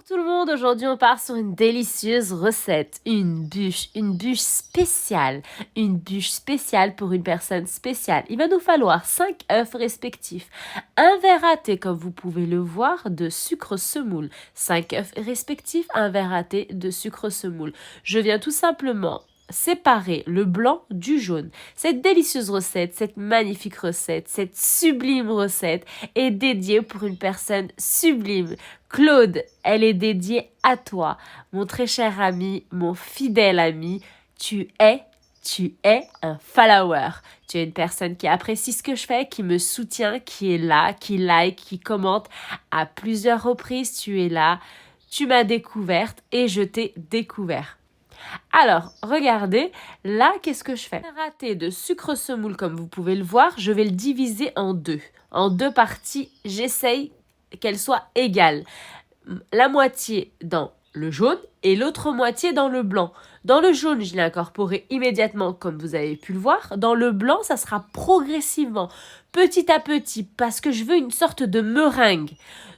Tout le monde, aujourd'hui on part sur une délicieuse recette, une bûche spéciale pour une personne spéciale. Il va nous falloir 5 œufs respectifs, un verre à thé comme vous pouvez le voir de sucre semoule, 5 œufs respectifs, un verre à thé de sucre semoule. Je viens tout simplement séparer le blanc du jaune. Cette délicieuse recette, cette magnifique recette, cette sublime recette est dédiée pour une personne sublime. Claude, elle est dédiée à toi, mon très cher ami, mon fidèle ami. Tu es un follower. Tu es une personne qui apprécie ce que je fais, qui me soutient, qui est là, qui like, qui commente à plusieurs reprises. Tu es là, tu m'as découverte et je t'ai découvert. Alors, regardez, là, qu'est-ce que je fais? Raté de sucre semoule, comme vous pouvez le voir, je vais le diviser en deux. En deux parties, j'essaye qu'elles soient égales. La moitié dans le jaune et l'autre moitié dans le blanc. Dans le jaune, je l'ai incorporé immédiatement, comme vous avez pu le voir. Dans le blanc, ça sera progressivement, petit à petit, parce que je veux une sorte de meringue.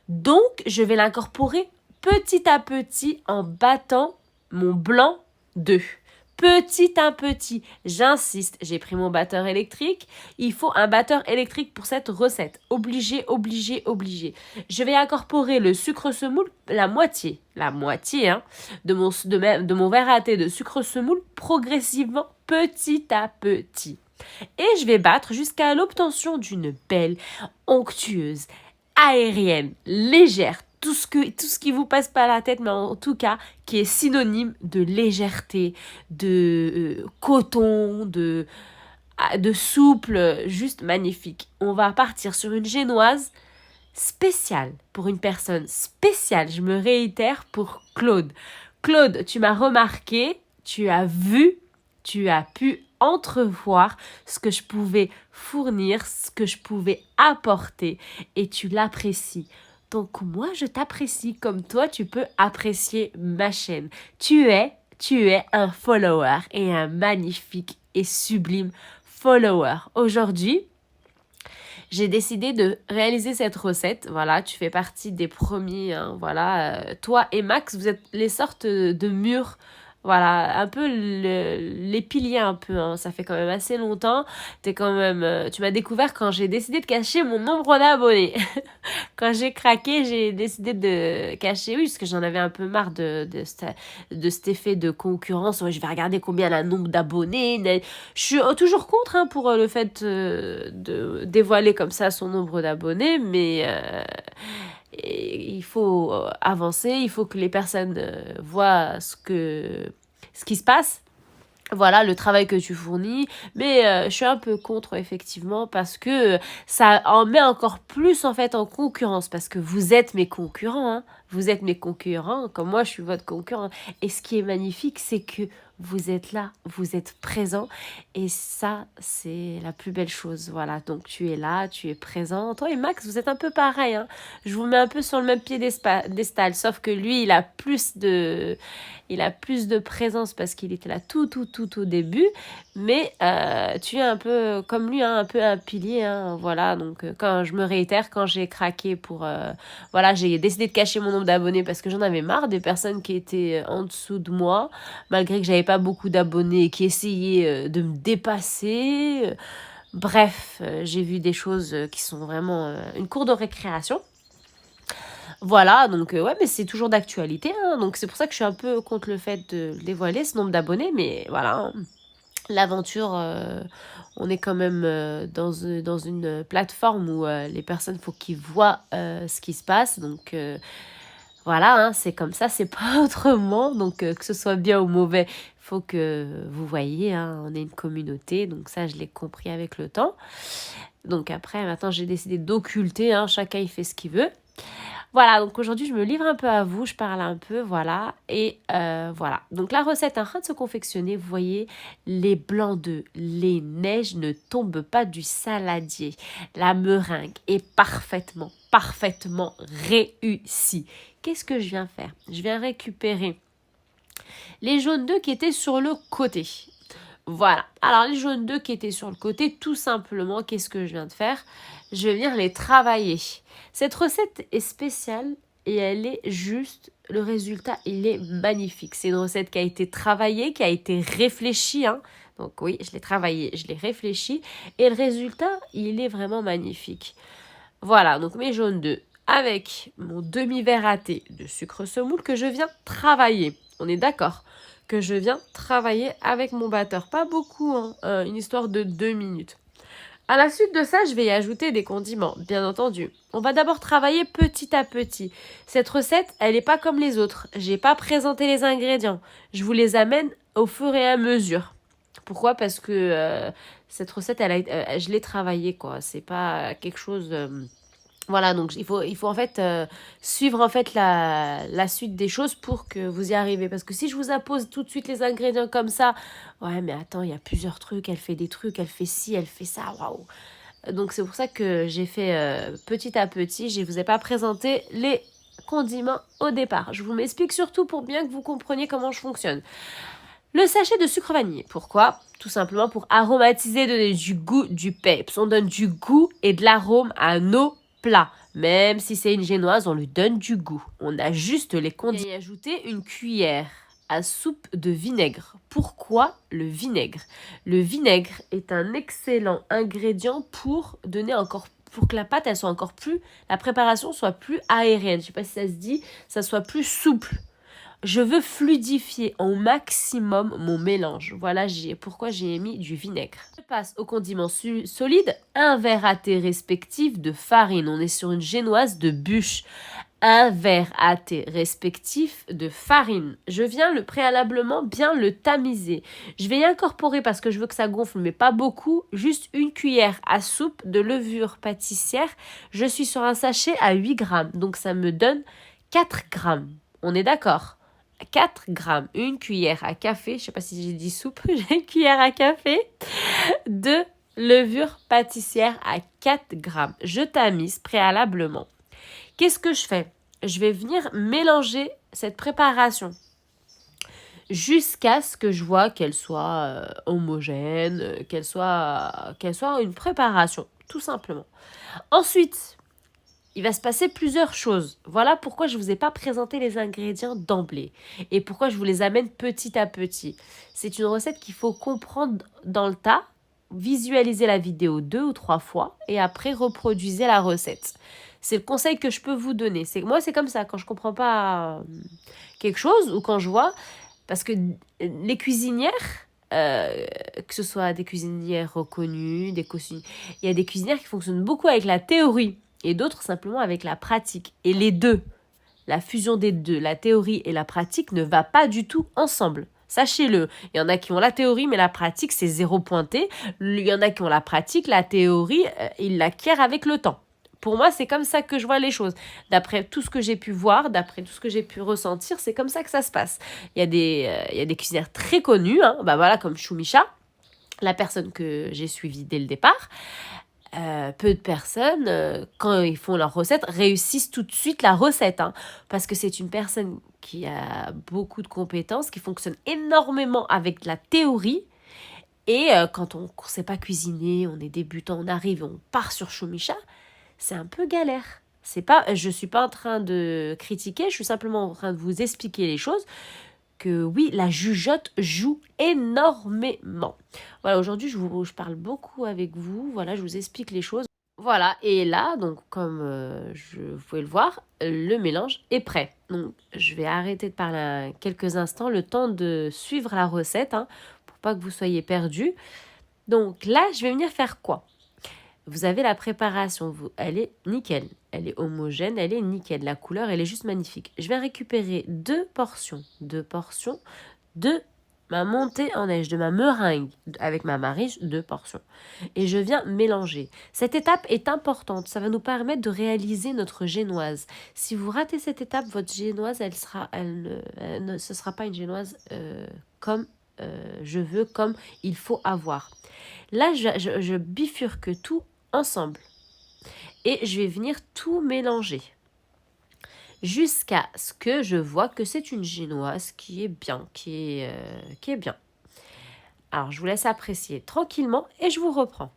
Donc, je vais l'incorporer petit à petit en battant mon blanc d'œuf. Petit à petit, j'insiste, j'ai pris mon batteur électrique. Il faut un batteur électrique pour cette recette. Obligé. Je vais incorporer le sucre semoule, la moitié de mon verre à thé de sucre semoule progressivement, petit à petit. Et je vais battre jusqu'à l'obtention d'une belle, onctueuse, aérienne, légère, tout ce qui vous passe par la tête, mais en tout cas, qui est synonyme de légèreté, de coton, de souple, juste magnifique. On va partir sur une génoise spéciale, pour une personne spéciale, je me réitère, pour Claude. Claude, tu m'as remarqué, tu as vu, tu as pu entrevoir ce que je pouvais fournir, ce que je pouvais apporter, et tu l'apprécies. Donc moi, je t'apprécie comme toi, tu peux apprécier ma chaîne. Tu es un follower et un magnifique et sublime follower. Aujourd'hui, j'ai décidé de réaliser cette recette. Voilà, tu fais partie des premiers. Hein, voilà, toi et Max, vous êtes les sortes de murs. Voilà, un peu les piliers un peu, hein. Ça fait quand même assez longtemps. Tu m'as découvert quand j'ai décidé de cacher mon nombre d'abonnés. Quand j'ai craqué, j'ai décidé de cacher, oui, parce que j'en avais un peu marre de cet effet de concurrence. Ouais, je vais regarder combien elle a le nombre d'abonnés. Je suis toujours contre hein, pour le fait de dévoiler comme ça son nombre d'abonnés, mais il faut avancer, il faut que les personnes voient ce qui se passe. Voilà le travail que tu fournis, mais je suis un peu contre effectivement parce que ça en met encore plus en fait en concurrence parce que vous êtes mes concurrents, hein. Vous êtes mes concurrents comme moi je suis votre concurrent et ce qui est magnifique c'est que vous êtes là, vous êtes présent et ça c'est la plus belle chose, voilà, donc tu es là, tu es présent, toi et Max vous êtes un peu pareil, hein. Je vous mets un peu sur le même piédestal, sauf que lui il a plus de présence parce qu'il était là tout au début, mais tu es un peu comme lui, hein, un peu un pilier, hein, voilà, donc quand je me réitère, quand j'ai craqué pour, voilà, j'ai décidé de cacher mon nombre d'abonnés parce que j'en avais marre des personnes qui étaient en dessous de moi, malgré que j'avais pas beaucoup d'abonnés, qui essayaient de me dépasser, bref, j'ai vu des choses qui sont vraiment une cour de récréation. Voilà, donc ouais, mais c'est toujours d'actualité, hein, donc c'est pour ça que je suis un peu contre le fait de dévoiler ce nombre d'abonnés, mais voilà, hein, l'aventure, on est quand même dans une plateforme où les personnes, faut qu'ils voient ce qui se passe, donc voilà, hein, c'est comme ça, c'est pas autrement, donc que ce soit bien ou mauvais, faut que vous voyez, hein, on est une communauté, donc ça je l'ai compris avec le temps, donc après, maintenant j'ai décidé d'occulter, hein, chacun il fait ce qu'il veut. Voilà, donc aujourd'hui, je me livre un peu à vous, je parle un peu, voilà, et voilà. Donc la recette est en train de se confectionner, vous voyez, les blancs d'œufs, les neiges ne tombent pas du saladier. La meringue est parfaitement réussie. Qu'est-ce que je viens faire? Je viens récupérer les jaunes d'œufs qui étaient sur le côté. Voilà, alors les jaunes d'œufs qui étaient sur le côté, tout simplement, qu'est-ce que je viens de faire? Je vais venir les travailler. Cette recette est spéciale et elle est juste, le résultat, il est magnifique. C'est une recette qui a été travaillée, qui a été réfléchie, hein. Donc oui, je l'ai travaillée, je l'ai réfléchie, et le résultat, il est vraiment magnifique. Voilà, donc mes jaunes d'œufs avec mon demi-verre à thé de sucre semoule que je viens travailler. On est d'accord que je viens travailler avec mon batteur. Pas beaucoup, hein, une histoire de 2 minutes. À la suite de ça, je vais y ajouter des condiments, bien entendu. On va d'abord travailler petit à petit. Cette recette, elle n'est pas comme les autres. J'ai pas présenté les ingrédients. Je vous les amène au fur et à mesure. Pourquoi? Parce que cette recette, je l'ai travaillée, quoi. C'est pas quelque chose... voilà, donc il faut en fait suivre en fait la suite des choses pour que vous y arrivez. Parce que si je vous impose tout de suite les ingrédients comme ça, ouais, mais attends, il y a plusieurs trucs, elle fait des trucs, elle fait ci, elle fait ça, waouh. Donc c'est pour ça que j'ai fait petit à petit. Je ne vous ai pas présenté les condiments au départ. Je vous m'explique surtout pour bien que vous compreniez comment je fonctionne. Le sachet de sucre vanillé. Pourquoi? Tout simplement pour aromatiser, donner du goût, du peps. On donne du goût et de l'arôme à nos plats. Même si c'est une génoise, on lui donne du goût. On ajuste les condiments. Et ajouter une cuillère à soupe de vinaigre. Pourquoi le vinaigre? Le vinaigre est un excellent ingrédient pour donner pour que la pâte, elle soit encore plus, la préparation soit plus aérienne. Je sais pas si ça se dit, ça soit plus souple. Je veux fluidifier au maximum mon mélange. Voilà pourquoi j'ai mis du vinaigre. Je passe aux condiments solides. Un verre à thé respectif de farine. On est sur une génoise de bûche. Un verre à thé respectif de farine. Je viens préalablement bien le tamiser. Je vais y incorporer parce que je veux que ça gonfle, mais pas beaucoup. Juste une cuillère à soupe de levure pâtissière. Je suis sur un sachet à 8 grammes. Donc ça me donne 4 grammes. On est d'accord? 4 grammes, une cuillère à café, je ne sais pas si j'ai dit soupe, j'ai une cuillère à café de levure pâtissière à 4 grammes. Je tamise préalablement. Qu'est-ce que je fais? Je vais venir mélanger cette préparation jusqu'à ce que je vois qu'elle soit homogène, qu'elle soit une préparation, tout simplement. Ensuite, il va se passer plusieurs choses. Voilà pourquoi je ne vous ai pas présenté les ingrédients d'emblée et pourquoi je vous les amène petit à petit. C'est une recette qu'il faut comprendre dans le tas, visualiser la vidéo 2 ou 3 fois et après reproduisez la recette. C'est le conseil que je peux vous donner. Moi, c'est comme ça. Quand je ne comprends pas quelque chose ou quand je vois... Parce que les cuisinières... que ce soit des cuisinières reconnues, il y a des cuisinières qui fonctionnent beaucoup avec la théorie et d'autres simplement avec la pratique. Et les deux, la fusion des deux, la théorie et la pratique ne va pas du tout ensemble. Sachez-le, il y en a qui ont la théorie, mais la pratique, c'est zéro pointé. Il y en a qui ont la pratique, la théorie, ils l'acquièrent avec le temps. Pour moi, c'est comme ça que je vois les choses. D'après tout ce que j'ai pu voir, d'après tout ce que j'ai pu ressentir, c'est comme ça que ça se passe. Il y a des cuisinières très connues, hein, voilà, comme Choumicha, la personne que j'ai suivie dès le départ. Peu de personnes, quand ils font leur recette, réussissent tout de suite la recette. Hein, parce que c'est une personne qui a beaucoup de compétences, qui fonctionne énormément avec la théorie. Et quand on ne sait pas cuisiner, on est débutant, on arrive et on part sur Choumicha, c'est un peu galère. Je ne suis pas en train de critiquer, je suis simplement en train de vous expliquer les choses. Que oui, la jugeote joue énormément. Voilà, aujourd'hui, je parle beaucoup avec vous. Voilà, je vous explique les choses. Voilà, et là, donc comme vous pouvez le voir, le mélange est prêt. Donc, je vais arrêter de parler quelques instants, le temps de suivre la recette, hein, pour pas que vous soyez perdus. Donc là, je vais venir faire quoi? Vous avez la préparation, elle est nickel, elle est homogène, elle est nickel. La couleur, elle est juste magnifique. Je vais récupérer deux portions de ma montée en neige, de ma meringue avec ma marise, 2 portions. Et je viens mélanger. Cette étape est importante, ça va nous permettre de réaliser notre génoise. Si vous ratez cette étape, votre génoise, ce ne sera pas une génoise comme je veux, comme il faut avoir. Là, je bifurque tout ensemble et je vais venir tout mélanger jusqu'à ce que je vois que c'est une génoise qui est bien, qui est bien. Alors, je vous laisse apprécier tranquillement et je vous reprends.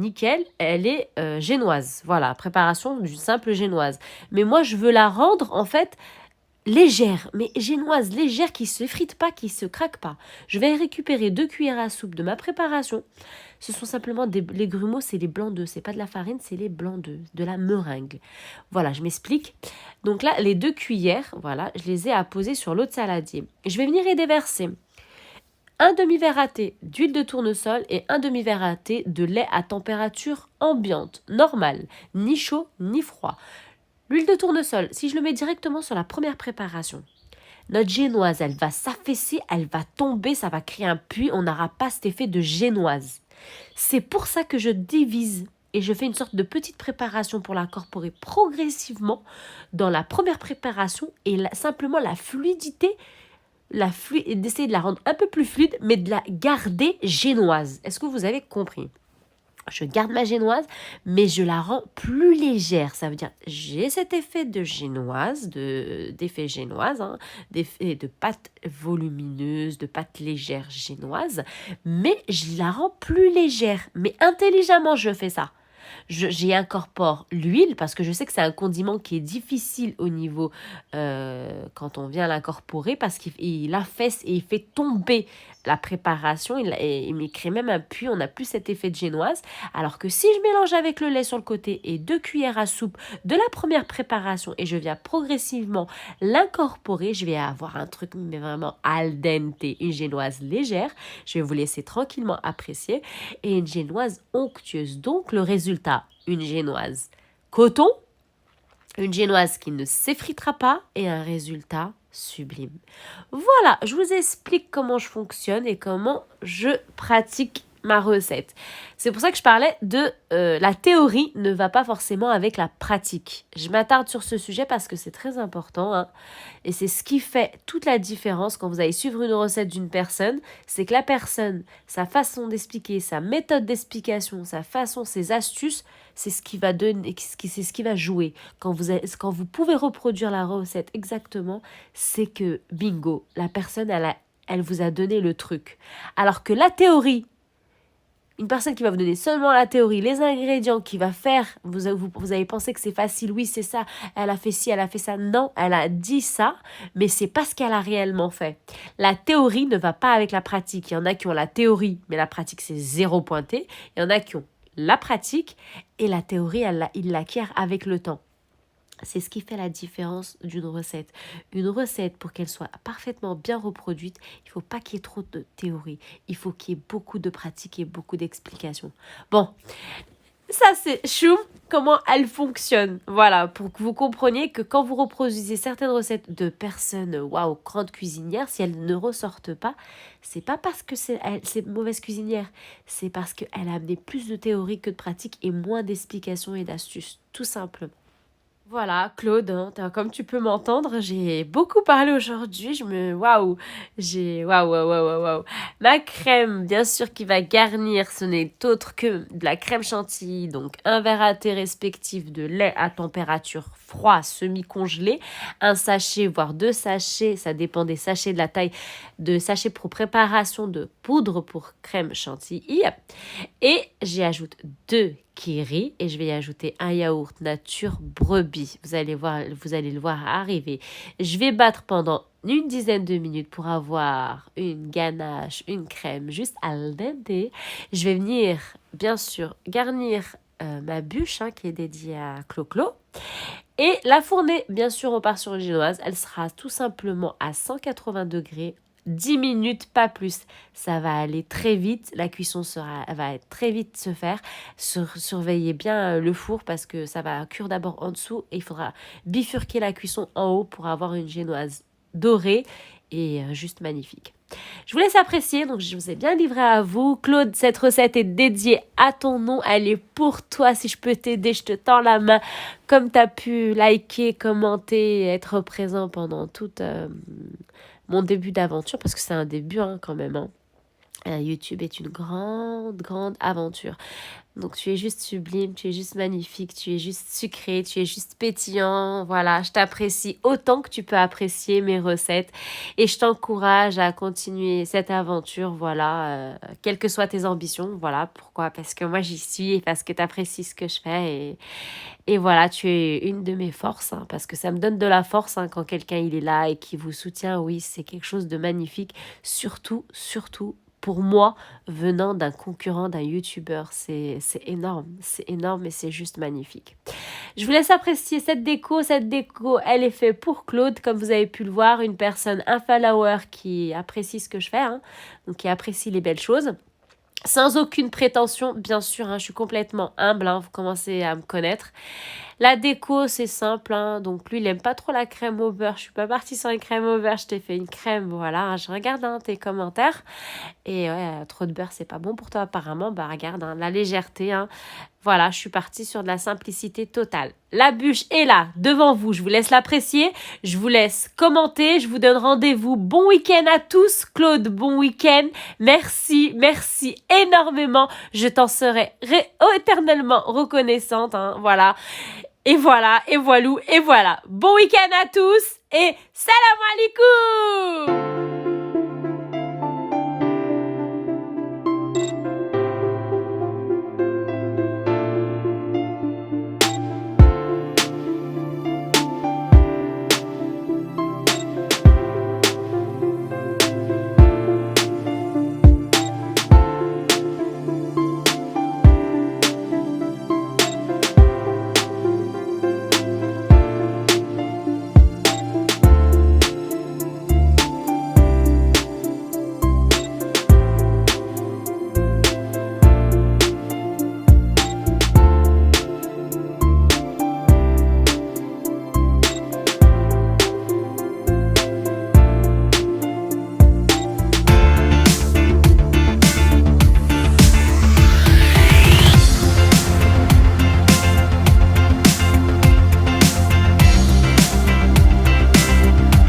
nickel, elle est génoise. Voilà, préparation d'une simple génoise. Mais moi, je veux la rendre, en fait, légère, mais génoise, légère, qui se frite pas, qui se craque pas. Je vais récupérer 2 cuillères à soupe de ma préparation. Ce sont simplement les grumeaux, c'est les blancs d'œufs. C'est pas de la farine, c'est les blancs d'œufs, de la meringue. Voilà, je m'explique. Donc là, les 2 cuillères, voilà, je les ai apposées sur l'eau de saladier. Je vais venir y déverser un demi-verre à thé d'huile de tournesol et un demi-verre à thé de lait à température ambiante, normale, ni chaud ni froid. L'huile de tournesol, si je le mets directement sur la première préparation, notre génoise, elle va s'affaisser, elle va tomber, ça va créer un puits, on n'aura pas cet effet de génoise. C'est pour ça que je divise et je fais une sorte de petite préparation pour l'incorporer progressivement dans la première préparation et simplement la fluidité, d'essayer de la rendre un peu plus fluide, mais de la garder génoise. Est-ce que vous avez compris ? Je garde ma génoise, mais je la rends plus légère. Ça veut dire, j'ai cet effet de génoise, d'effet génoise, d'effet de pâte volumineuse, de pâte légère génoise, mais je la rends plus légère. Mais intelligemment, je fais ça. J'y incorpore l'huile parce que je sais que c'est un condiment qui est difficile au niveau quand on vient l'incorporer parce qu'il affaisse et il fait tomber la préparation, il crée même un puits, on n'a plus cet effet de génoise. Alors que si je mélange avec le lait sur le côté et 2 cuillères à soupe de la première préparation et je viens progressivement l'incorporer, je vais avoir un truc mais vraiment al dente, une génoise légère. Je vais vous laisser tranquillement apprécier et une génoise onctueuse. Donc le résultat, une génoise coton, une génoise qui ne s'effritera pas et un résultat sublime. Voilà, je vous explique comment je fonctionne et comment je pratique ma recette. C'est pour ça que je parlais de la théorie ne va pas forcément avec la pratique. Je m'attarde sur ce sujet parce que c'est très important et c'est ce qui fait toute la différence quand vous allez suivre une recette d'une personne, c'est que la personne, sa façon d'expliquer, sa méthode d'explication, sa façon, ses astuces, c'est ce qui va donner, c'est ce qui va jouer. Quand vous pouvez reproduire la recette exactement, c'est que bingo, la personne elle vous a donné le truc. Alors que la théorie, une personne qui va vous donner seulement la théorie, les ingrédients, qui va faire, vous allez penser que c'est facile, oui c'est ça, elle a fait ci, elle a fait ça. Non, elle a dit ça, mais c'est pas ce qu'elle a réellement fait. La théorie ne va pas avec la pratique. Il y en a qui ont la théorie, mais la pratique c'est zéro pointé. Il y en a qui ont la pratique et la théorie, ils l'acquièrent avec le temps. C'est ce qui fait la différence d'une recette. Une recette, pour qu'elle soit parfaitement bien reproduite, il ne faut pas qu'il y ait trop de théorie. Il faut qu'il y ait beaucoup de pratique et beaucoup d'explications. Bon, ça c'est choum, comment elle fonctionne. Voilà, pour que vous compreniez que quand vous reproduisez certaines recettes de personnes, waouh, grandes cuisinières, si elles ne ressortent pas, c'est pas parce que c'est mauvaise cuisinière, c'est parce qu'elle a amené plus de théorie que de pratique et moins d'explications et d'astuces, tout simplement. Voilà, Claude, comme tu peux m'entendre, j'ai beaucoup parlé aujourd'hui. Waouh! Waouh! Ma crème, bien sûr, qui va garnir, ce n'est autre que de la crème chantilly. Donc, un verre à thé respectif de lait à température froid, semi-congelé. Un sachet, voire 2 sachets, ça dépend des sachets, de la taille de sachets pour préparation de poudre pour crème chantilly. Et j'y ajoute 2 kiri et je vais y ajouter un yaourt nature brebis. Vous allez le voir arriver. Je vais battre pendant une dizaine de minutes pour avoir une ganache, une crème juste al dente. Je vais venir, bien sûr, garnir ma bûche qui est dédiée à Clo-Clo. Et la fournée, bien sûr, on part sur une génoise. Elle sera tout simplement à 180 degrés 10 minutes, pas plus. Ça va aller très vite. La cuisson va très vite se faire. Surveillez bien le four parce que ça va cuire d'abord en dessous et il faudra bifurquer la cuisson en haut pour avoir une génoise dorée et juste magnifique. Je vous laisse apprécier, donc je vous ai bien livré à vous. Claude, cette recette est dédiée à ton nom, elle est pour toi. Si je peux t'aider, je te tends la main. Comme tu as pu liker, commenter et être présent pendant tout mon début d'aventure, parce que c'est un début quand même. YouTube est une grande, grande aventure. Donc tu es juste sublime, tu es juste magnifique, tu es juste sucré, tu es juste pétillant. Voilà, je t'apprécie autant que tu peux apprécier mes recettes et je t'encourage à continuer cette aventure, voilà, quelles que soient tes ambitions. Voilà, pourquoi? Parce que moi j'y suis et parce que tu apprécies ce que je fais et voilà, tu es une de mes forces, hein, parce que ça me donne de la force hein, quand quelqu'un il est là et qui vous soutient. Oui, c'est quelque chose de magnifique, surtout, surtout pour moi, venant d'un concurrent, d'un youtubeur, c'est énorme et c'est juste magnifique. Je vous laisse apprécier cette déco. Cette déco, elle est faite pour Claude, comme vous avez pu le voir, une personne, un follower qui apprécie ce que je fais, hein, donc qui apprécie les belles choses. Sans aucune prétention, bien sûr, hein, je suis complètement humble, hein, vous commencez à me connaître. La déco, c'est simple, hein, donc lui, il aime pas trop la crème au beurre. Je suis pas partie sur une crème au beurre, je t'ai fait une crème, voilà. Hein, je regarde hein, tes commentaires. Et ouais, trop de beurre, c'est pas bon pour toi apparemment. Bah regarde, hein, la légèreté, hein. Voilà, je suis partie sur de la simplicité totale. La bûche est là, devant vous. Je vous laisse l'apprécier. Je vous laisse commenter. Je vous donne rendez-vous. Bon week-end à tous. Claude, bon week-end. Merci, merci énormément. Je t'en serai éternellement reconnaissante. Hein, voilà. Et voilà, et voilou, et voilà. Bon week-end à tous et salam alaikum!